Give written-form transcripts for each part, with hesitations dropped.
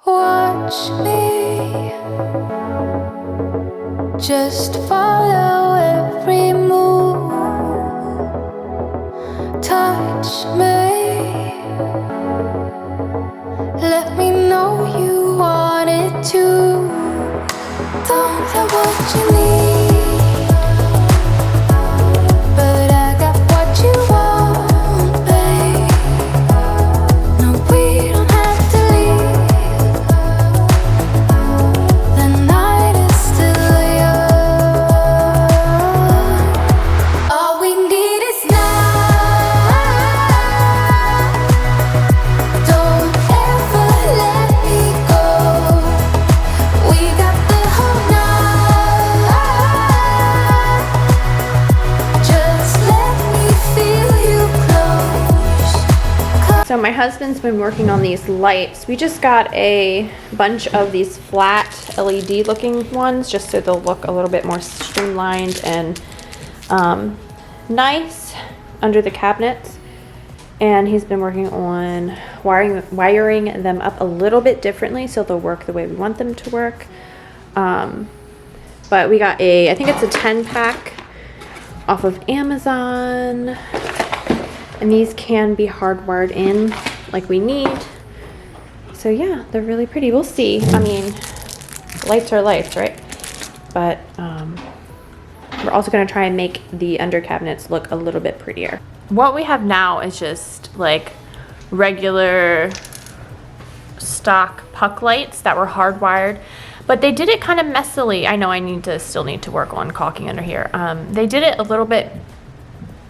Watch me, just follow every move. Touch me, let me know you want it too. Don't have what you need, but I got what you want, babe. No, we don't have to leave. The night is still young. All we need is now. Don't ever let me go. We got the whole night. Just let me feel you close. So my husband's been working on these lights. We just got a bunch of these flat LED looking ones just so they'll look a little bit more streamlined and nice under the cabinets. And he's been working on wiring them up a little bit differently so they'll work the way we want them to work. But we got I think it's a 10-pack off of Amazon. And these can be hardwired in like we need. So yeah, they're really pretty. We'll see. I mean, lights are lights, right? But we're also going to try and make the under cabinets look a little bit prettier. What we have now is just like regular stock puck lights that were hardwired, but they did it kind of messily. I know I still need to work on caulking under here. They did it a little bit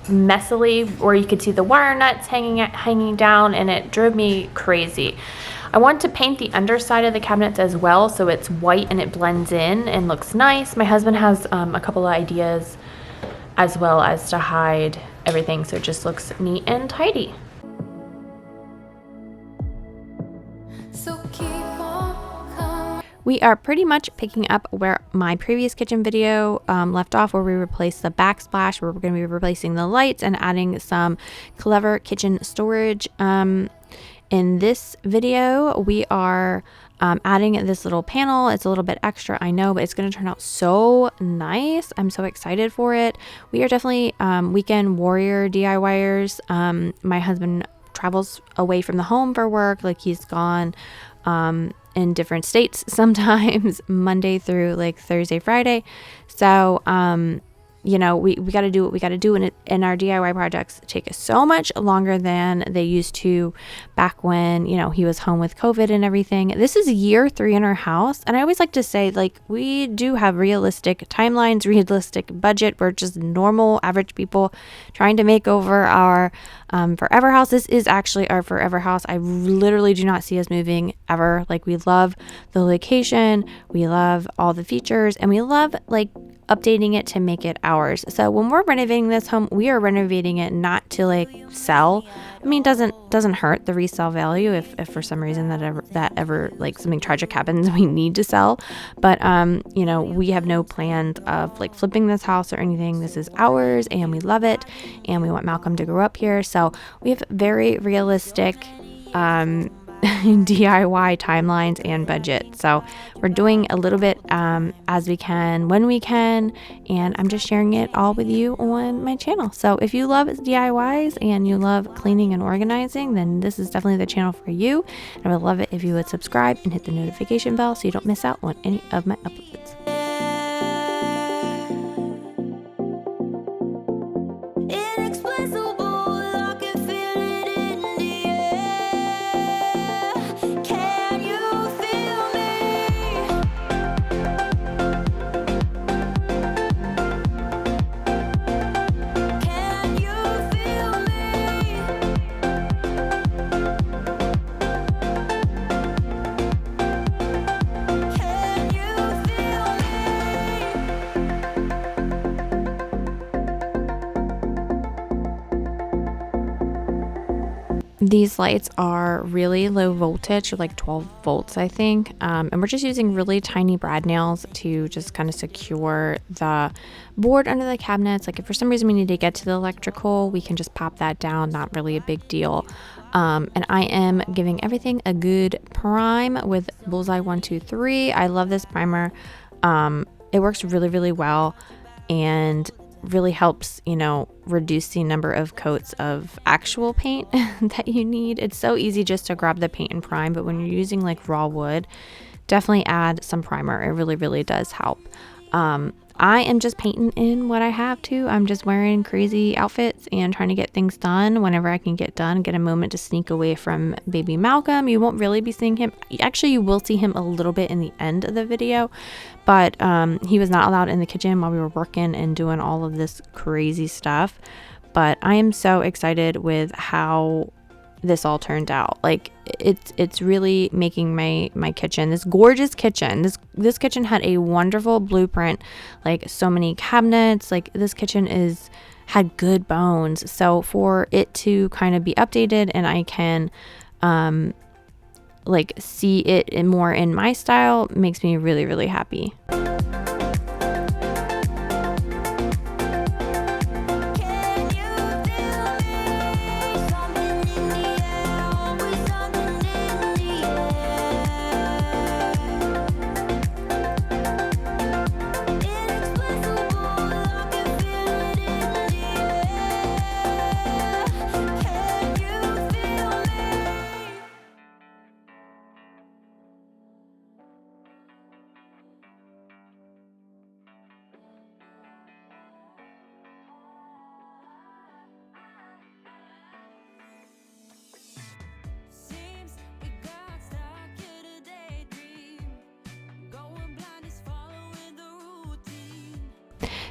messily where you could see the wire nuts hanging down, and it drove me crazy. I want to paint the underside of the cabinets as well so it's white and it blends in and looks nice. My husband has a couple of ideas as well as to hide everything so it just looks neat and tidy. So keep on coming. We are pretty much picking up where my previous kitchen video left off, where we replaced the backsplash, where we're going to be replacing the lights and adding some clever kitchen storage. In this video, we are adding this little panel. It's a little bit extra, I know, but it's going to turn out so nice. I'm so excited for it. We are definitely weekend warrior DIYers. My husband travels away from the home for work. Like, he's gone in different states sometimes, Monday through like Thursday, Friday. So, you know, we got to do what we got to do, and our DIY projects take us so much longer than they used to back when, you know, he was home with COVID and everything. This is year 3 in our house, and I always like to say, like, we do have realistic timelines, realistic budget. We're just normal, average people trying to make over our forever house. This is actually our forever house. I literally do not see us moving ever. Like, we love the location, we love all the features, and we love, like, updating it to make it ours. So when we're renovating this home, we are renovating it not to like sell. I mean, it doesn't hurt the resale value if for some reason that ever like something tragic happens, we need to sell. But you know, we have no plans of like flipping this house or anything. This is ours and we love it, and we want Malcolm to grow up here. So we have very realistic DIY timelines and budget. So we're doing a little bit as we can when we can, and I'm just sharing it all with you on my channel. So if you love DIYs and you love cleaning and organizing, then this is definitely the channel for you. And I would love it if you would subscribe and hit the notification bell so you don't miss out on any of my uploads. These lights are really low voltage, like 12 volts, I think. And we're just using really tiny brad nails to just kind of secure the board under the cabinets. Like if for some reason we need to get to the electrical, we can just pop that down. Not really a big deal. And I am giving everything a good prime with Bullseye 123. I love this primer. It works really, really well and really helps, you know, reduce the number of coats of actual paint that you need. It's so easy just to grab the paint and prime, but when you're using like raw wood, definitely add some primer. It really, really does help. I am just painting in what I have to. I'm just wearing crazy outfits and trying to get things done whenever I can get done, get a moment to sneak away from baby Malcolm. You won't really be seeing him. Actually, you will see him a little bit in the end of the video, but he was not allowed in the kitchen while we were working and doing all of this crazy stuff. But I am so excited with how this all turned out. Like it's really making my kitchen, this gorgeous kitchen. This kitchen had a wonderful blueprint, like so many cabinets. Like this kitchen had good bones. So for it to kind of be updated and I can like see it more in my style makes me really, really happy.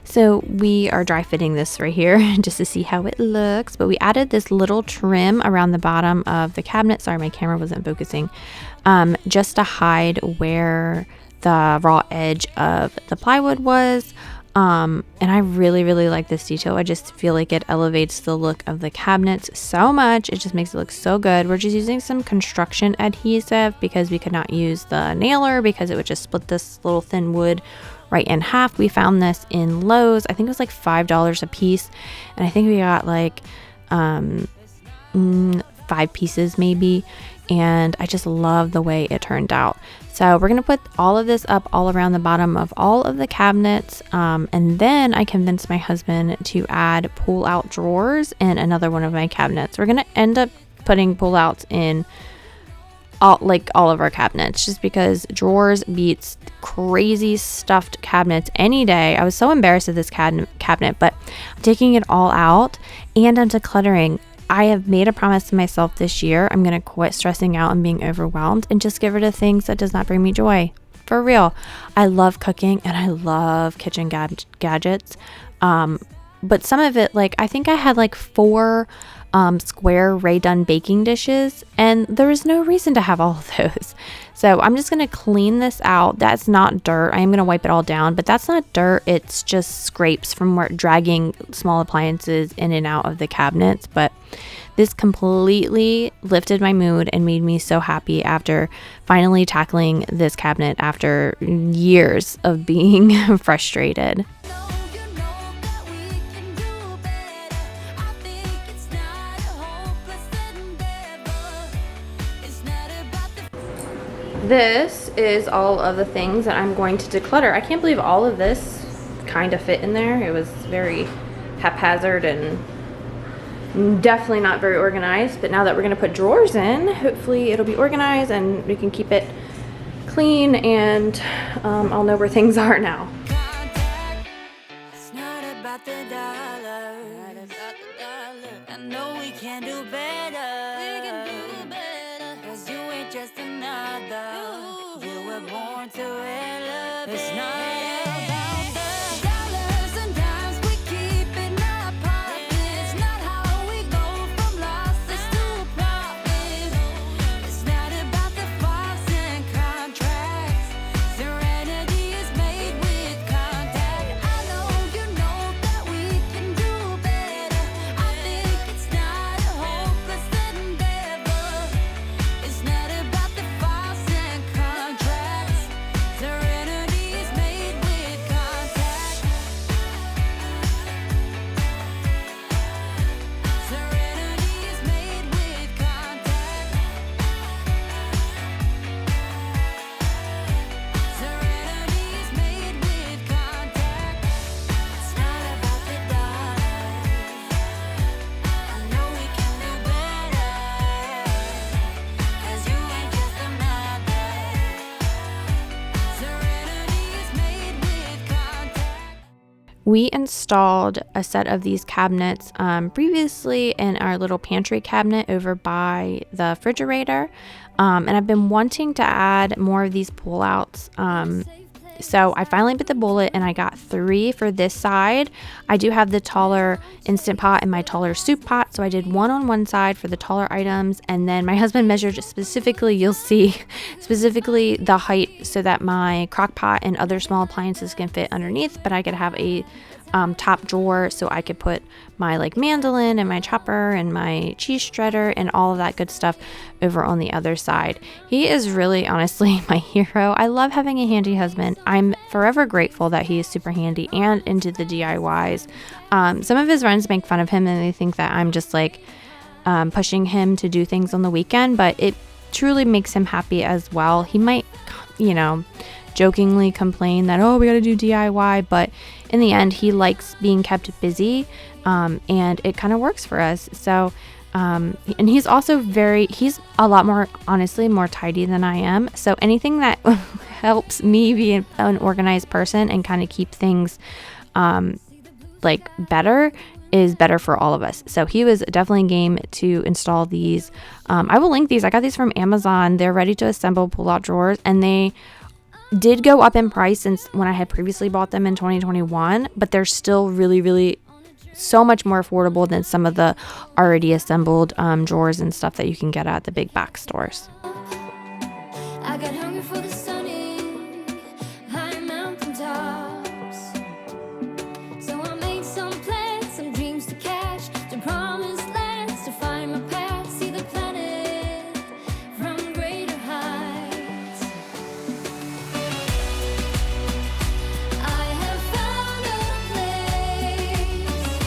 So we are dry fitting this right here just to see how it looks, but we added this little trim around the bottom of the cabinet. Sorry, my camera wasn't focusing. Just to hide where the raw edge of the plywood was. And I really, really like this detail. I just feel like it elevates the look of the cabinets so much. It just makes it look so good. We're just using some construction adhesive because we could not use the nailer because it would just split this little thin wood right in half. We found this in Lowe's. I think it was like $5 a piece. And I think we got like 5 pieces maybe. And I just love the way it turned out. So we're going to put all of this up all around the bottom of all of the cabinets. And then I convinced my husband to add pull-out drawers in another one of my cabinets. We're going to end up putting pull-outs in all of our cabinets just because drawers beats crazy stuffed cabinets any day. I was so embarrassed of this cabinet, but I'm taking it all out and I'm decluttering. I have made a promise to myself this year. I'm going to quit stressing out and being overwhelmed and just get rid of things that does not bring me joy. For real. I love cooking and I love kitchen gadgets. But some of it, like I think I had like 4 square Ray Dunn baking dishes and there is no reason to have all of those. So I'm just going to clean this out. That's not dirt. I am going to wipe it all down, but that's not dirt. It's just scrapes from dragging small appliances in and out of the cabinets. But this completely lifted my mood and made me so happy after finally tackling this cabinet after years of being frustrated. This is all of the things that I'm going to declutter. I can't believe all of this kind of fit in there. It was very haphazard and definitely not very organized. But now that we're going to put drawers in, hopefully it'll be organized and we can keep it clean and I'll know where things are now. It's not about the dollar. I know we can do better. We can do better. 'Cause you ain't just another. You were born to elevate. It's not about the dollars and dimes we keep in our pockets. Not how we go from losses to profit. It's not about the files and contracts. Serenity is made with contact. I know you know that we can do better. I think it's not a hopeless endeavor. We installed a set of these cabinets previously in our little pantry cabinet over by the refrigerator. And I've been wanting to add more of these pull-outs. So I finally bit the bullet and I got 3 for this side. I do have the taller Instant Pot and my taller soup pot. So I did 1 on one side for the taller items. And then my husband measured specifically, you'll see, specifically the height so that my crock pot and other small appliances can fit underneath. But I could have a top drawer so I could put my like mandolin and my chopper and my cheese shredder and all of that good stuff over on the other side. He is really honestly my hero. I love having a handy husband. I'm forever grateful that he is super handy and into the DIYs. Some of his friends make fun of him and they think that I'm just like pushing him to do things on the weekend, but it truly makes him happy as well. He might, jokingly complain that, oh, we got to do DIY, but in the end, he likes being kept busy, and it kind of works for us. So, and he's also he's a lot more, honestly, more tidy than I am. So anything that helps me be an organized person and kind of keep things, better is better for all of us. So he was definitely game to install these. I will link these. I got these from Amazon. They're ready to assemble pull-out drawers, and they did go up in price since when I had previously bought them in 2021, but they're still really, really so much more affordable than some of the already assembled drawers and stuff that you can get at the big box stores. I got hungry for the sunny high mountain tops, so I made some plans, some dreams to catch, to promised lands, to find my path, see the planet from greater heights. I have found a place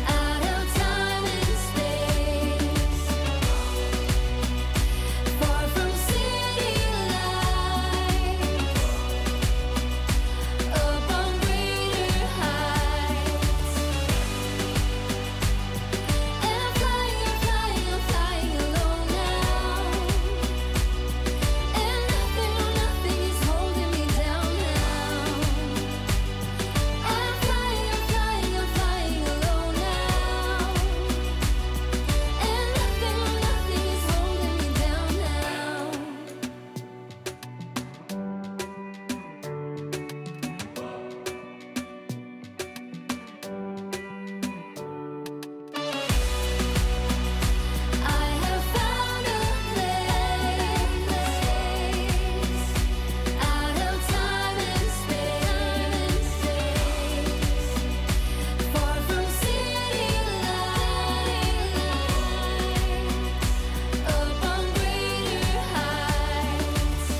out of time and space, far from city lights, up on greater heights. And I'm flying alone now, and nothing is holding me down now. I'm flying alone now, and nothing is holding me down now. I have found a place out of time and space, far from city lights, up on greater heights.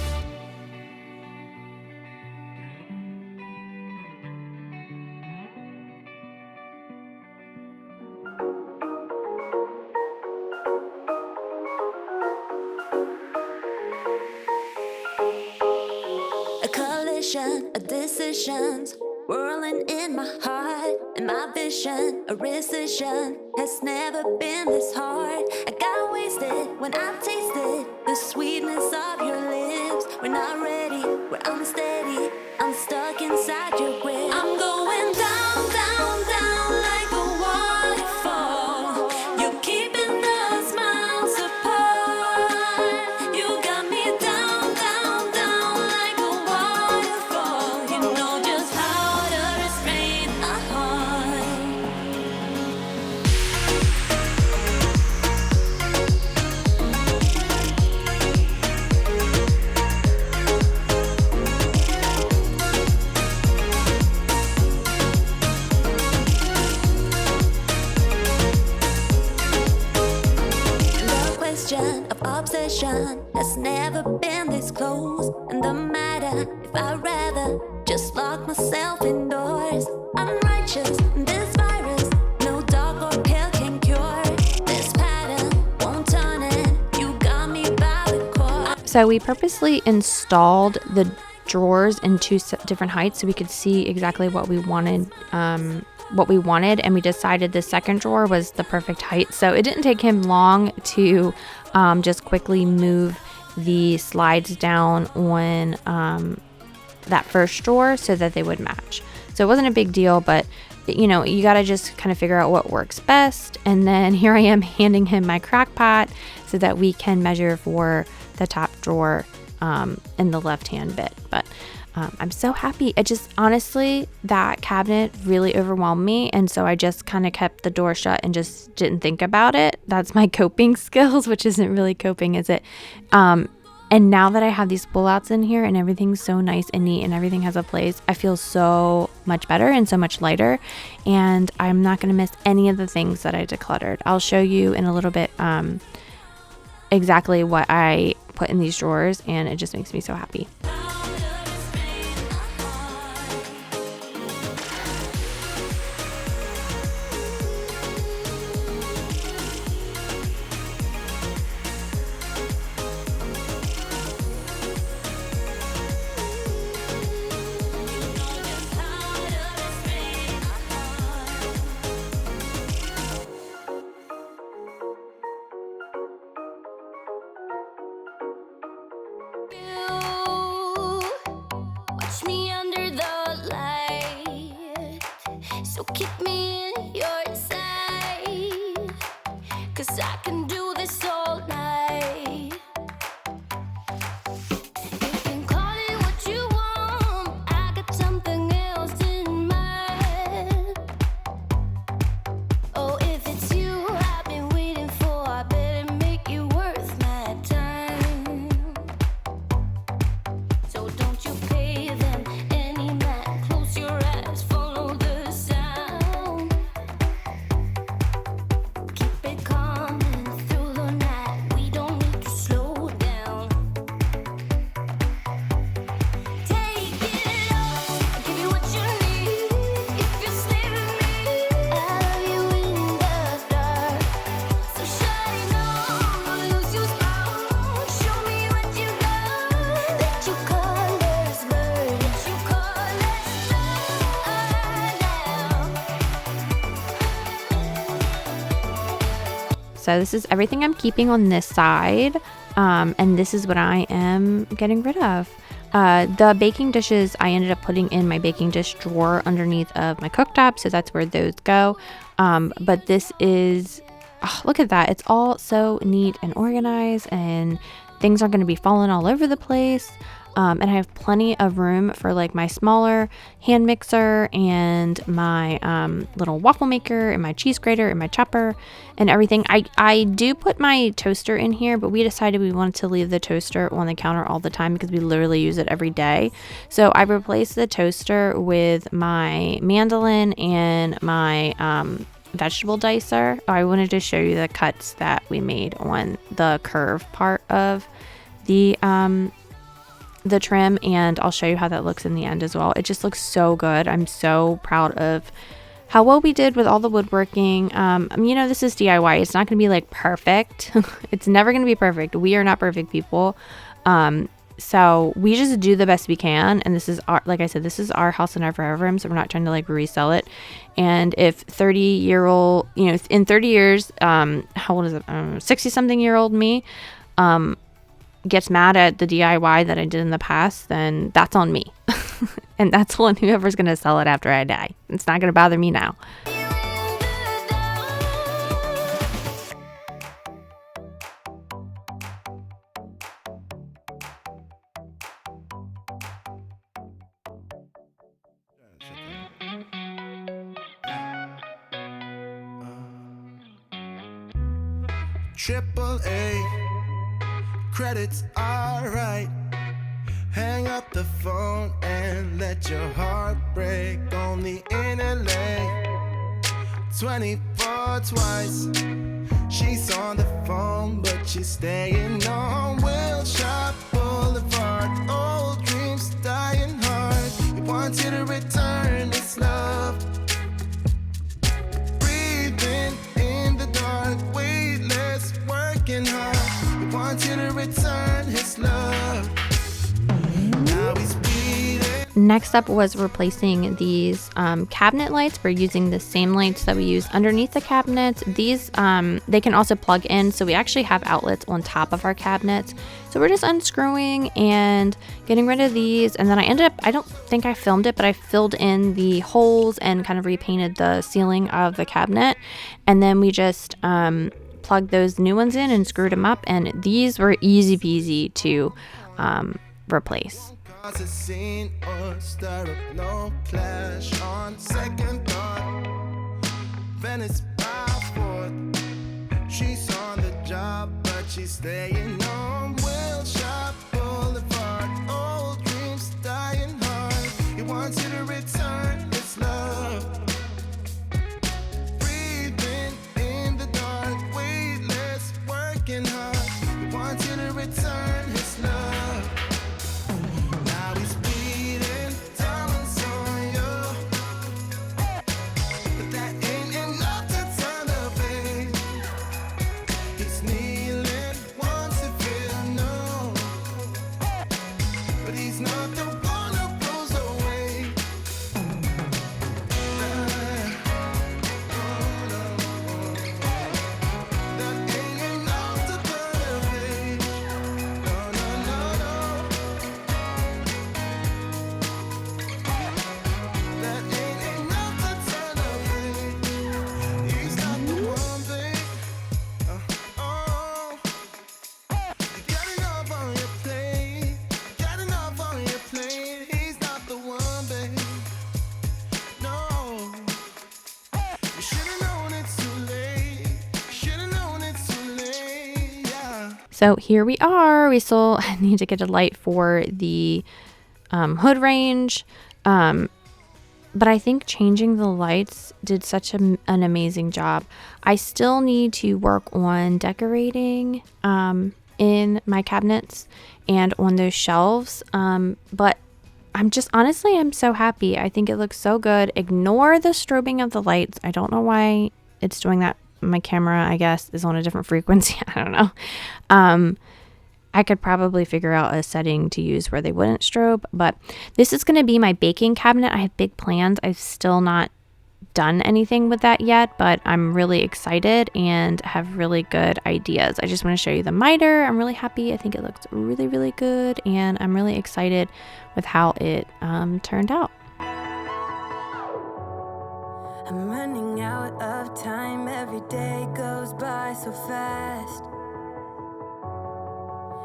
A collision of decisions whirling in my heart, and my vision, a rescission, has never been this hard. I got wasted when I tasted the sweetness of your lips. We're not ready, we're unsteady, I'm stuck inside your grip. I'm going down, down, down like a waterfall. You're keeping us miles apart. You got me down, down, down like a waterfall. You know just how to restrain a heart. The question of obsession has never been this close. And the matter if I'd rather just lock myself indoors. Unrighteous, this virus, no dog or pill can cure. This pattern won't turn it. You got me by the core. So we purposely installed the drawers in two different heights so we could see exactly what we wanted, and we decided the second drawer was the perfect height. So it didn't take him long to just quickly move the slides down on that first drawer so that they would match. So it wasn't a big deal, but you know, you got to just kind of figure out what works best. And then here I am handing him my crock pot so that we can measure for the top drawer in the left hand bit. But I'm so happy. It just, honestly, that cabinet really overwhelmed me. And so I just kind of kept the door shut and just didn't think about it. That's my coping skills, which isn't really coping, is it? And now that I have these pullouts in here and everything's so nice and neat and everything has a place, I feel so much better and so much lighter. And I'm not going to miss any of the things that I decluttered. I'll show you in a little bit exactly what I put in these drawers, and it just makes me so happy. So keep me in your sight, 'cause I can do this all night. You can call it what you want, I got something else in mind. Oh, if it's you I've been waiting for, I better make you worth my time. So don't you pay them any mind, close your eyes, follow the sound. Keep it coming through the night, we don't need to slow down. Take it all, I'll give you what you need. If you're slaving me, I love you in the dark. So shine on, lose your spark. Show me what you got. Let your colors burn. Let your colors burn now. So this is everything I'm keeping on this side, and this is what I am getting rid of. The baking dishes I ended up putting in my baking dish drawer underneath of my cooktop, so that's where those go. But this is, oh, look at that. It's all so neat and organized, and things aren't going to be falling all over the place. And I have plenty of room for like my smaller hand mixer and my little waffle maker and my cheese grater and my chopper and everything. I do put my toaster in here, but we decided we wanted to leave the toaster on the counter all the time because we literally use it every day. So I replaced the toaster with my mandolin and my vegetable dicer. I wanted to show you the cuts that we made on the curve part of the trim, and I'll show you how that looks in the end as well. It just looks so good. I'm so proud of how well we did with all the woodworking. You know, this is DIY. It's not going to be like perfect. It's never going to be perfect. We are not perfect people. So we just do the best we can. And this is our, like I said, this is our house and our forever home. So we're not trying to like resell it. And if 30-year-old, you know, in 30 years, how old is it? 60-something-year-old me, gets mad at the DIY that I did in the past, then that's on me. And that's on whoever's going to sell it after I die. It's not going to bother me now. Triple A, credits alright. Hang up the phone and let your heart break on the inner lane. 24 twice, she's on the phone, but she's staying on Wilshire Boulevard. Old dreams dying hard. You want you to return this love. Breathing in the dark, weightless, working hard. You want you to return his love. Now he's bleeding. Next up was replacing these cabinet lights. We're using the same lights that we use underneath the cabinets. These, they can also plug in, so we actually have outlets on top of our cabinets. So we're just unscrewing and getting rid of these. And then I ended up, I don't think I filmed it, but I filled in the holes and kind of repainted the ceiling of the cabinet. And then we just plugged those new ones in and screwed them up. And these were easy peasy to replace. Cause a scene or stir up no clash on second thought. Venice by fourth. She's on the job, but she's staying home. Wilshire Boulevard, old dreams dying hard. He wants you to return his love. Breathing in the dark, weightless, working hard. He wants you to return his love. So here we are. We still need to get a light for the hood range. But I think changing the lights did such an amazing job. I still need to work on decorating in my cabinets and on those shelves. But I'm just, honestly, I'm so happy. I think it looks so good. Ignore the strobing of the lights. I don't know why it's doing that. My camera, I guess, is on a different frequency. I don't know. I could probably figure out a setting to use where they wouldn't strobe, but this is going to be my baking cabinet. I have big plans. I've still not done anything with that yet, but I'm really excited and have really good ideas. I just want to show you the miter. I'm really happy. I think it looks really, really good, and I'm really excited with how it turned out. I'm running out of time, every day goes by so fast.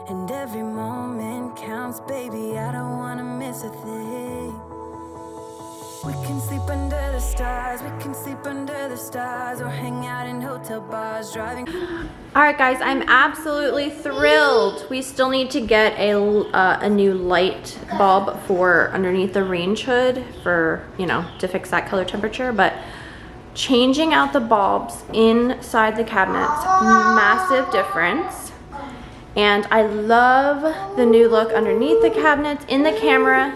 And every moment counts, baby, I don't wanna miss a thing. We can sleep under the stars, we can sleep under the stars, or hang out in hotel bars, driving. All right, guys, I'm absolutely thrilled. We still need to get a new light bulb for underneath the range hood for, you know, to fix that color temperature, but changing out the bulbs inside the cabinets, massive difference. And I love the new look underneath the cabinets. In the camera,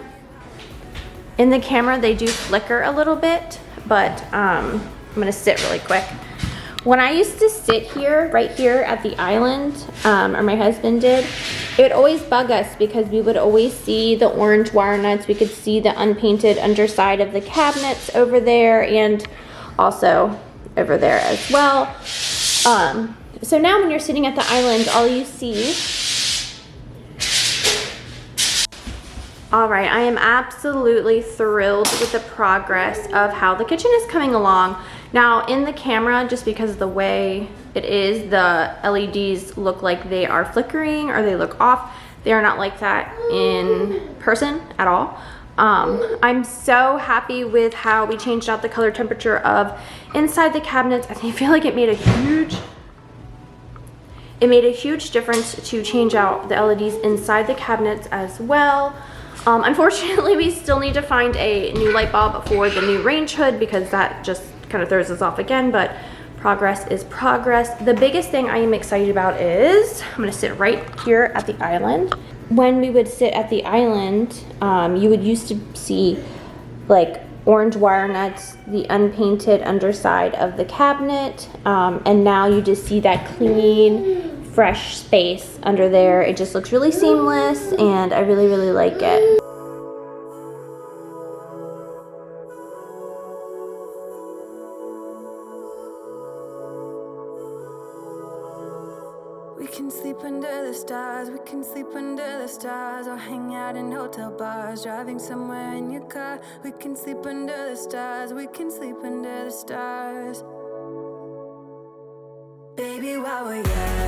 they do flicker a little bit, but I'm gonna sit really quick. When I used to sit here, right here at the island, or my husband did, it would always bug us because we would always see the orange wire nuts. We could see the unpainted underside of the cabinets over there and also over there as well. So now when you're sitting at the island, all you see. All right, I am absolutely thrilled with the progress of how the kitchen is coming along. Now in the camera, just because of the way it is, the LEDs look like they are flickering or they look off. They are not like that in person at all. I'm so happy with how we changed out the color temperature of inside the cabinets. I feel like it made a huge difference to change out the LEDs inside the cabinets as well. Unfortunately, we still need to find a new light bulb for the new range hood because that just kind of throws us off again, but progress is progress. The biggest thing I am excited about is, I'm gonna sit right here at the island. When we would sit at the island, you would used to see like orange wire nuts, the unpainted underside of the cabinet, and now you just see that clean, fresh space under there. It just looks really seamless and I really, really like it. We can sleep under the stars, we can sleep under the stars, or hang out in hotel bars, driving somewhere in your car. We can sleep under the stars, we can sleep under the stars. Baby, while we're young,